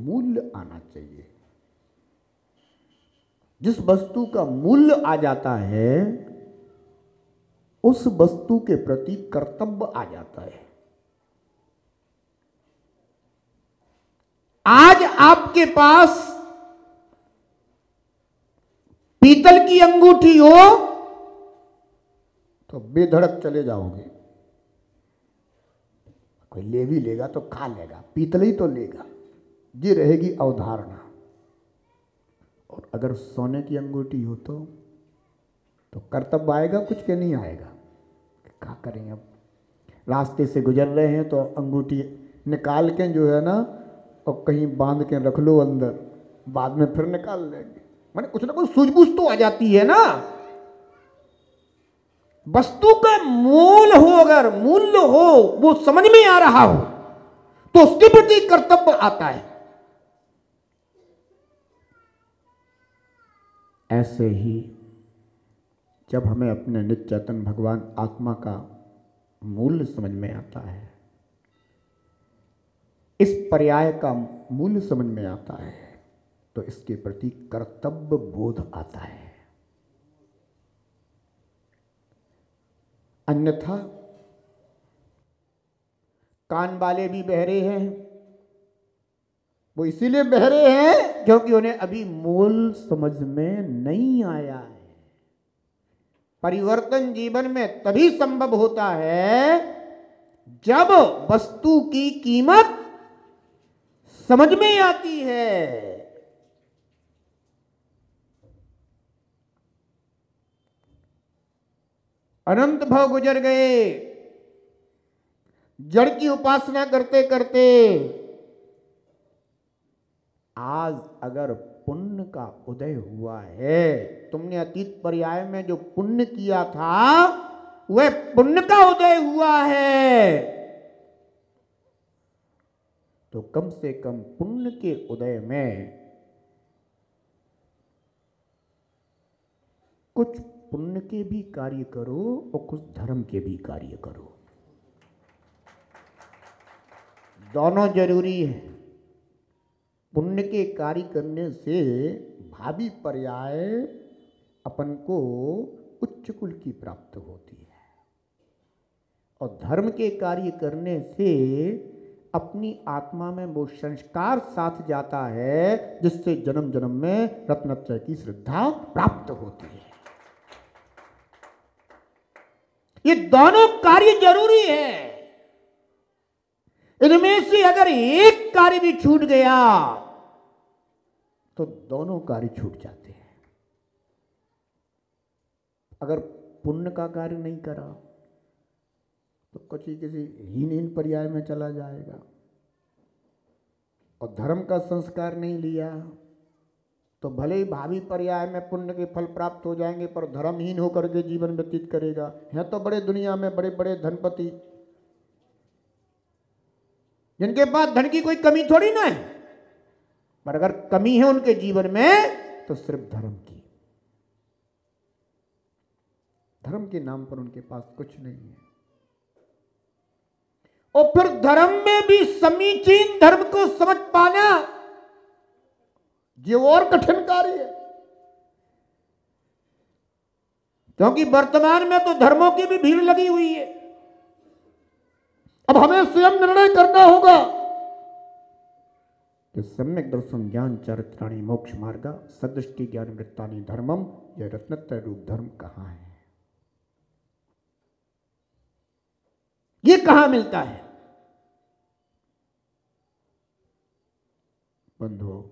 मूल्य आना चाहिए। जिस वस्तु का मूल्य आ जाता है उस वस्तु के प्रति कर्तव्य आ जाता है। आज आपके पास पीतल की अंगूठी हो तो बेधड़क चले जाओगे, कोई ले भी लेगा तो खा लेगा, पीतल ही तो लेगा, ये रहेगी अवधारणा। और अगर सोने की अंगूठी हो तो कर्तव्य आएगा कुछ के नहीं आएगा। क्या करें, अब रास्ते से गुजर रहे हैं तो अंगूठी निकाल के जो है ना और कहीं बांध के रख लो अंदर, बाद में फिर निकाल लेंगे। माने कुछ ना कुछ सूझबूझ तो आ जाती है ना। वस्तु का मूल हो, अगर मूल्य हो, वो समझ में आ रहा हो तो उसके प्रति कर्तव्य आता है। ऐसे ही जब हमें अपने नित्य चेतन भगवान आत्मा का मूल्य समझ में आता है, इस पर्याय का मूल्य समझ में आता है, तो इसके प्रति कर्तव्य बोध आता है। अन्यथा कान वाले भी बहरे हैं, वो इसीलिए बहरे हैं क्योंकि उन्हें अभी मूल समझ में नहीं आया है। परिवर्तन जीवन में तभी संभव होता है जब वस्तु की कीमत समझ में आती है। अनंत भव गुजर गए, जड़ की उपासना करते करते आज अगर पुण्य का उदय हुआ है, तुमने अतीत पर्याय में जो पुण्य किया था वह पुण्य का उदय हुआ है, तो कम से कम पुण्य के उदय में कुछ पुण्य के भी कार्य करो और कुछ धर्म के भी कार्य करो। दोनों जरूरी है। पुण्य के कार्य करने से भावी पर्याय अपन को उच्च कुल की प्राप्त होती है, और धर्म के कार्य करने से अपनी आत्मा में वो संस्कार साथ जाता है जिससे जन्म जन्म में रत्नत्रय की श्रद्धा प्राप्त होती है। ये दोनों कार्य जरूरी है। इनमें से अगर एक कार्य भी छूट गया तो दोनों कार्य छूट जाते हैं। अगर पुण्य का कार्य नहीं करा तो कुछ ही किसी हीन पर्याय में चला जाएगा, और धर्म का संस्कार नहीं लिया तो भले ही भावी पर्याय में पुण्य के फल प्राप्त हो जाएंगे पर धर्महीन होकर के जीवन व्यतीत करेगा। हैं तो बड़े दुनिया में बड़े बड़े धनपति जिनके पास धन की कोई कमी थोड़ी ना है, पर अगर कमी है उनके जीवन में तो सिर्फ धर्म की। धर्म के नाम पर उनके पास कुछ नहीं है। और फिर धर्म में भी समीचीन धर्म को समझ पाना ये और कठिन कार्य है, क्योंकि वर्तमान में तो धर्मों की भी भीड़ लगी हुई है। अब हमें स्वयं निर्णय करना होगा कि सम्यक दर्शन ज्ञान चरित्राणि मोक्ष मार्ग सदृष्टि ज्ञान वृत्तानि धर्मम, यह रत्नत्रय रूप धर्म कहां है, ये कहां मिलता है। बंधुओं,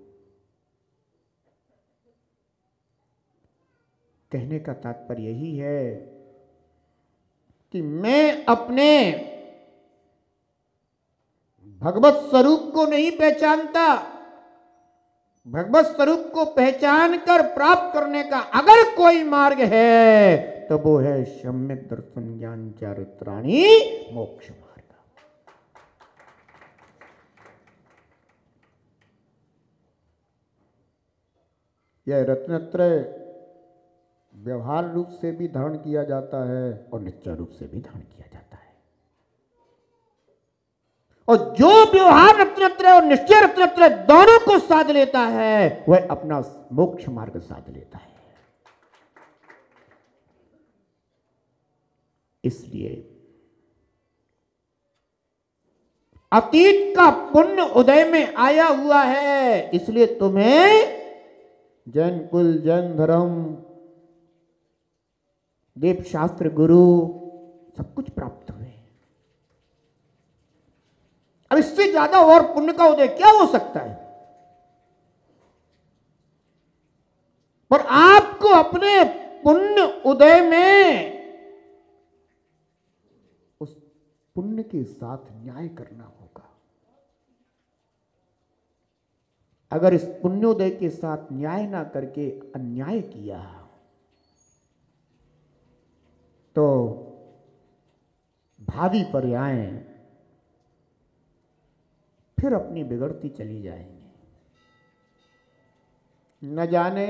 कहने का तात्पर्य यही है कि मैं अपने भगवत स्वरूप को नहीं पहचानता, भगवत स्वरूप को पहचान कर प्राप्त करने का अगर कोई मार्ग है तो वो है सम्यक दर्शन ज्ञान चरित्राणि मोक्ष मार्ग। यह रत्नत्रय व्यवहार रूप से भी धारण किया जाता है और निश्चय रूप से भी धारण किया जाता है। और जो व्यवहार रत्नत्रय और निश्चय रत्नत्रय दोनों को साध लेता है वह अपना मोक्ष मार्ग साध लेता है। इसलिए अतीत का पुण्य उदय में आया हुआ है, इसलिए तुम्हें जैन कुल, जैन धर्म, देव शास्त्र, गुरु सब कुछ प्राप्त हुए। अब इससे ज्यादा और पुण्य का उदय क्या हो सकता है? पर आपको अपने पुण्य उदय में उस पुण्य के साथ न्याय करना होगा। अगर इस पुण्योदय के साथ न्याय ना करके अन्याय किया तो भावी पर्याय फिर अपनी बिगड़ती चली जाएंगी। न जाने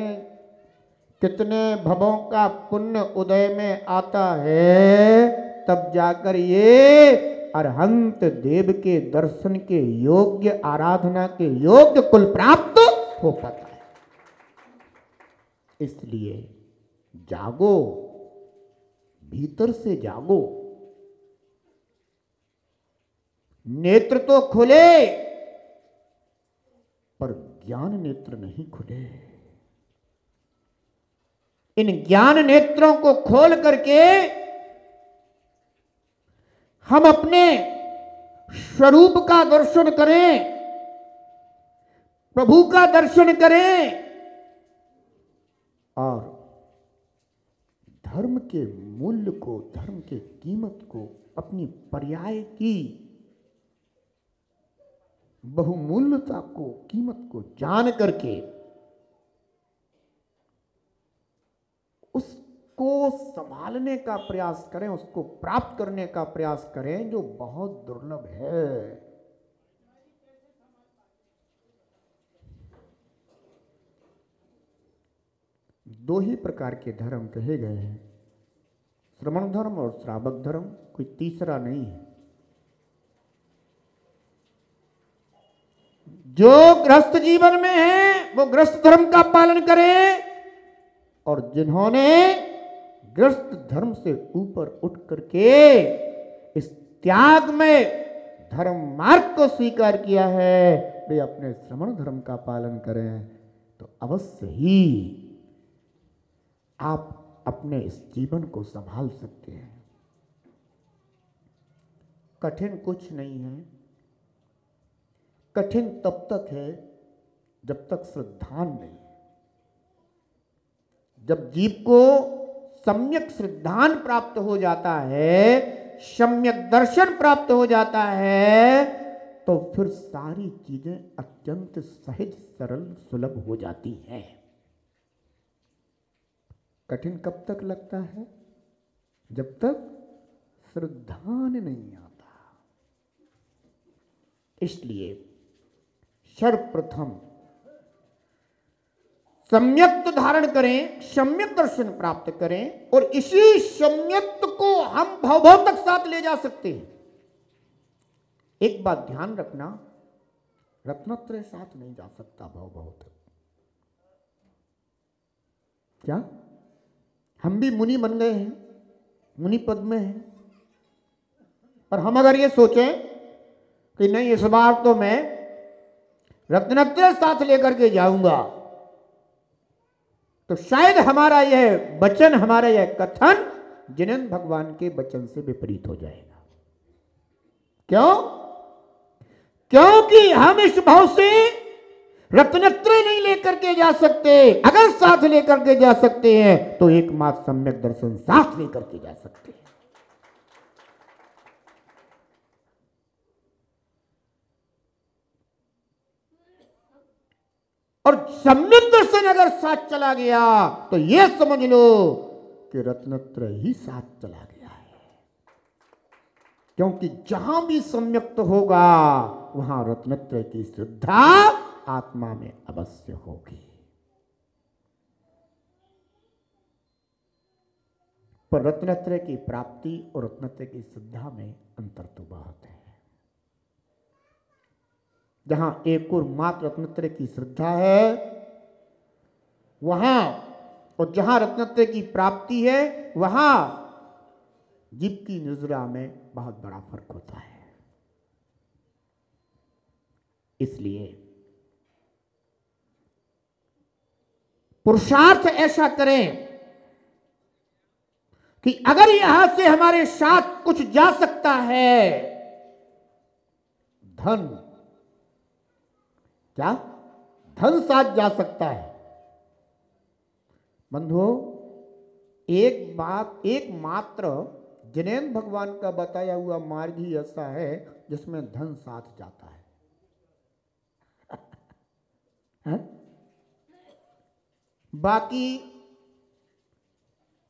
कितने भवों का पुण्य उदय में आता है, तब जाकर ये अरहंत देव के दर्शन के योग्य, आराधना के योग्य कुल प्राप्त हो पाता है। इसलिए जागो, भीतर से जागो। नेत्र तो खुले पर ज्ञान नेत्र नहीं खुले। इन ज्ञान नेत्रों को खोल करके हम अपने स्वरूप का दर्शन करें, प्रभु का दर्शन करें और धर्म के मूल्य को, धर्म के कीमत को, अपनी पर्याय की बहुमूल्यता को, कीमत को जान करके उसको संभालने का प्रयास करें, उसको प्राप्त करने का प्रयास करें, जो बहुत दुर्लभ है। दो ही प्रकार के धर्म कहे गए हैं, श्रमण धर्म और श्रावक धर्म, कोई तीसरा नहीं है। जो गृहस्थ जीवन में है वो गृहस्थ धर्म का पालन करे, और जिन्होंने गृहस्थ धर्म से ऊपर उठ करके इस त्याग में धर्म मार्ग को स्वीकार किया है, वे अपने श्रमण धर्म का पालन करें तो अवश्य ही आप अपने इस जीवन को संभाल सकते हैं। कठिन कुछ नहीं है। कठिन तब तक है जब तक श्रद्धान नहीं। जब जीव को सम्यक श्रद्धान प्राप्त हो जाता है, सम्यक दर्शन प्राप्त हो जाता है, तो फिर सारी चीजें अत्यंत सहज, सरल, सुलभ हो जाती हैं। कठिन कब तक लगता है? जब तक श्रद्धान नहीं आता। इसलिए सर्वप्रथम सम्यक्त धारण करें, सम्यक दर्शन प्राप्त करें, और इसी सम्यक्त को हम भव तक साथ ले जा सकते हैं। एक बात ध्यान रखना, रत्नत्रय साथ नहीं जा सकता भव तक। क्या हम भी मुनि बन गए हैं, मुनि पद में हैं, और हम अगर ये सोचें कि नहीं इस बार तो मैं रत्नत्रय साथ लेकर के जाऊंगा, तो शायद हमारा यह वचन, हमारा यह कथन जिनेंद्र भगवान के वचन से विपरीत हो जाएगा। क्यों? क्योंकि हम इस भाव से रत्नत्रय नहीं लेकर के जा सकते। अगर साथ लेकर के जा सकते हैं तो एकमात्र सम्यक दर्शन साथ लेकर के जा सकते हैं। और सम्यक दर्शन अगर साथ चला गया तो यह समझ लो कि रत्नत्रय ही साथ चला गया है। क्योंकि जहां भी सम्यक्त होगा वहां रत्नत्रय की श्रद्धा आत्मा में अवश्य होगी। पर रत्नत्रय की प्राप्ति और रत्नत्रय की श्रद्धा में अंतर तो बहुत है। जहां एक और मात्र रत्नत्रय की श्रद्धा है वहां, और जहां रत्नत्रय की प्राप्ति है वहां जीव की निजरा में बहुत बड़ा फर्क होता है। इसलिए पुरुषार्थ ऐसा करें कि अगर यहां से हमारे साथ कुछ जा सकता है, धन, क्या धन साथ जा सकता है। बंधुओं, एक बात, एक मात्र जिनेन्द्र भगवान का बताया हुआ मार्ग ही ऐसा है जिसमें धन साथ जाता है, है? बाकी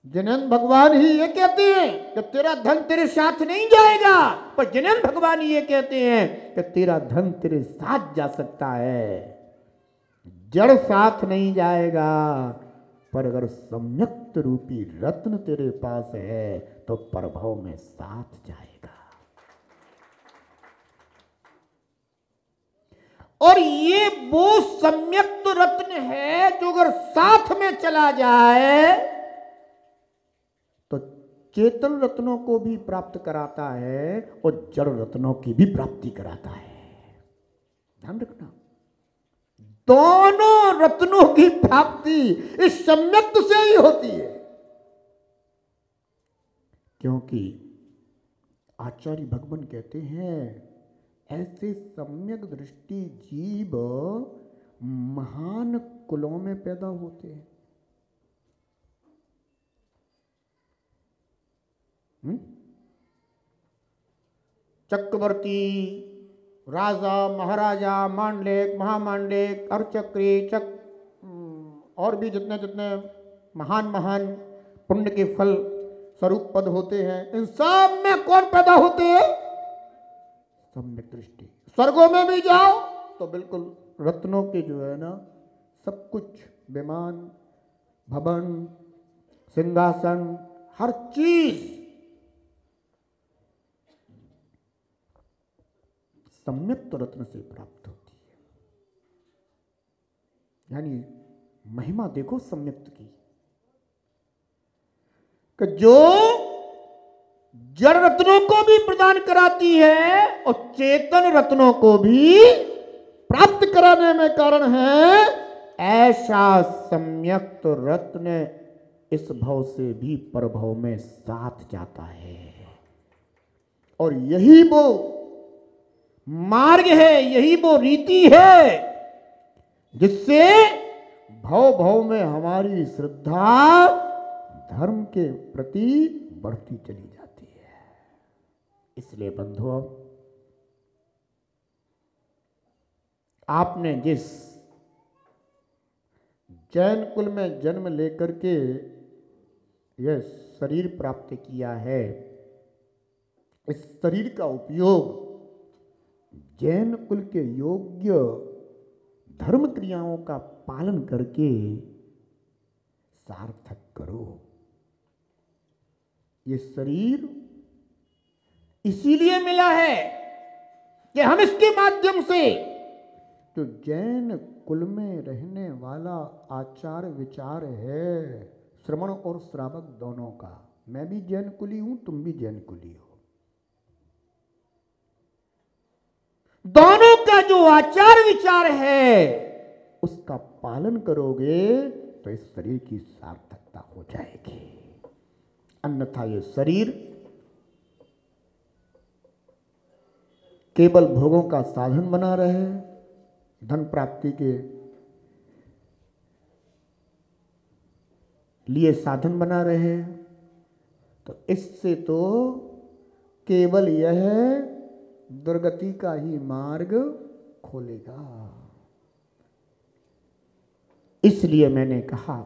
जिनेन्द्र भगवान ही ये कहते हैं कि तेरा धन तेरे साथ नहीं जाएगा, पर जिनेन्द्र भगवान ये कहते हैं कि तेरा धन तेरे साथ जा सकता है, जड़ साथ नहीं जाएगा, पर अगर सम्यक्त रूपी रत्न तेरे पास है तो प्रभव में साथ जाएगा। और ये वो सम्यक्त रत्न है जो अगर साथ में चला जाए तो चेतन रत्नों को भी प्राप्त कराता है और जड़ रत्नों की भी प्राप्ति कराता है। ध्यान रखना, दोनों रत्नों की प्राप्ति इस सम्यक्त से ही होती है, क्योंकि आचार्य भगवान कहते हैं ऐसे सम्यक दृष्टि जीव महान कुलों में पैदा होते हैं। चक्रवर्ती, राजा, महाराजा, मांडलिक, महामांडलिक, अर्चक्री, और भी जितने जितने महान महान पुण्य के फल स्वरूप पद होते हैं, इन सब में कौन पैदा होते हैं? सम्यक दृष्टि। स्वर्गों में भी जाओ तो बिल्कुल रत्नों के जो है ना सब कुछ, विमान, भवन, सिंहासन, हर चीज सम्यक्त रत्न से प्राप्त होती है। यानी महिमा देखो सम्यक्त की, कि जो जड़ रत्नों को भी प्रदान कराती है और चेतन रत्नों को भी प्राप्त कराने में कारण है। ऐसा सम्यक्त रत्न इस भव से भी परभव में साथ जाता है, और यही वो मार्ग है, यही वो रीति है जिससे भव भव में हमारी श्रद्धा धर्म के प्रति बढ़ती चली जाती है। इसलिए बंधुओं, आपने जिस जैन कुल में जन्म लेकर के यह शरीर प्राप्त किया है, इस शरीर का उपयोग जैन कुल के योग्य धर्म क्रियाओं का पालन करके सार्थक करो। ये शरीर इसीलिए मिला है कि हम इसके माध्यम से जो जैन कुल में रहने वाला आचार विचार है, श्रवण और श्रावक दोनों का, मैं भी जैन कुली हूं, तुम भी जैन कुली हो, दोनों का जो आचार विचार है उसका पालन करोगे तो इस शरीर की सार्थकता हो जाएगी। अन्यथा ये शरीर केवल भोगों का साधन बना रहे, धन प्राप्ति के लिए साधन बना रहे, तो इससे तो केवल यह दुर्गति का ही मार्ग खोलेगा। इसलिए मैंने कहा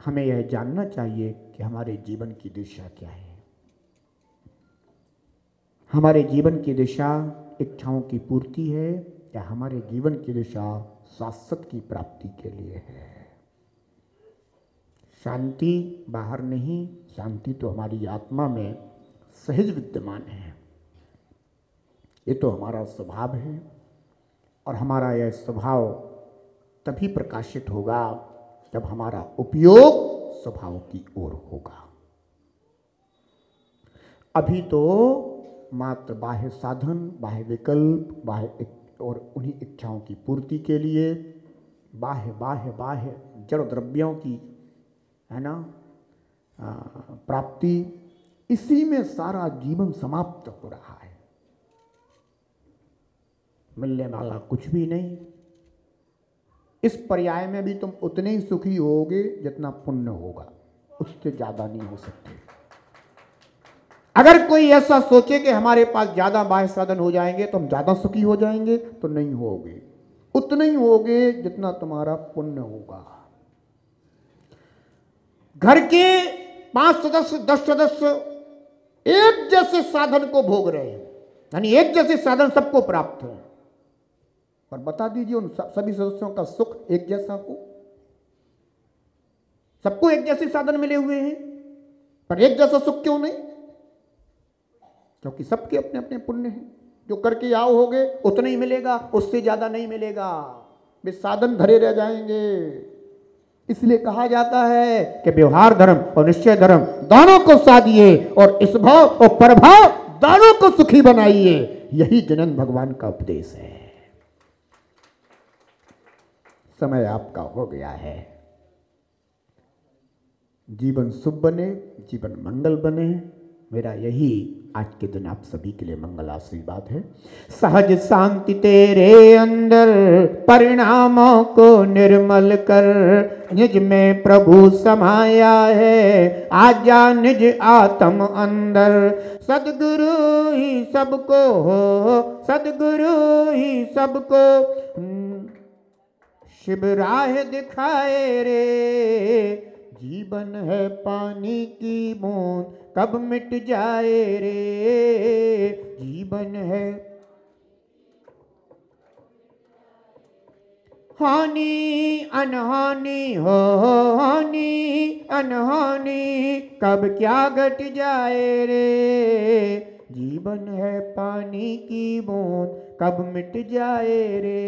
हमें यह जानना चाहिए कि हमारे जीवन की दिशा क्या है। हमारे जीवन की दिशा इच्छाओं की पूर्ति है या हमारे जीवन की दिशा शाश्वत की प्राप्ति के लिए है। शांति बाहर नहीं, शांति तो हमारी आत्मा में सहज विद्यमान है। ये तो हमारा स्वभाव है। और हमारा यह स्वभाव तभी प्रकाशित होगा जब हमारा उपयोग स्वभाव की ओर होगा। अभी तो मात्र बाह्य साधन, बाह्य विकल्प, बाह्य और उन्हीं इच्छाओं की पूर्ति के लिए बाह्य बाह्य बाह्य जड़ द्रव्यों की, है ना, प्राप्ति, इसी में सारा जीवन समाप्त हो रहा है। मिलने वाला कुछ भी नहीं। इस पर्याय में भी तुम उतने ही सुखी होगे जितना पुण्य होगा, उससे ज्यादा नहीं हो सकते। अगर कोई ऐसा सोचे कि हमारे पास ज्यादा बाह्य साधन हो जाएंगे तो हम ज्यादा सुखी हो जाएंगे, तो नहीं होगे। उतने ही होगे जितना तुम्हारा पुण्य होगा। घर के 5 सदस्य 10 सदस्य एक जैसे साधन को भोग रहे हैं, यानी एक जैसे साधन सबको प्राप्त है, पर बता दीजिए उन सभी सदस्यों का सुख एक जैसा हो। सबको एक जैसे साधन मिले हुए हैं, पर एक जैसा सुख क्यों नहीं? क्योंकि सबके अपने अपने पुण्य हैं। जो करके आओ होगे उतना ही मिलेगा, उससे ज्यादा नहीं मिलेगा। वे साधन धरे रह जाएंगे। इसलिए कहा जाता है कि व्यवहार धर्म और निश्चय धर्म दोनों को साधिए और इस भाव और प्रभाव दोनों को सुखी बनाइए। यही जनन भगवान का उपदेश है। समय आपका हो गया है। जीवन शुभ बने, जीवन मंगल बने, मेरा यही आज के दिन आप सभी के लिए मंगल आशीर्वाद है। सहज शांति तेरे अंदर परिणामों को निर्मल कर, निज में प्रभु समाया है, आजा निज आत्म अंदर। सदगुरु ही सबको हो, सदगुरु ही सबको शिव राह दिखाए रे। जीवन है पानी की बूंद कब मिट जाए रे। जीवन है हानि अनहानि हो, हानि अनहानि कब क्या घट जाए रे। जीवन है पानी की बूंद कब मिट जाए रे।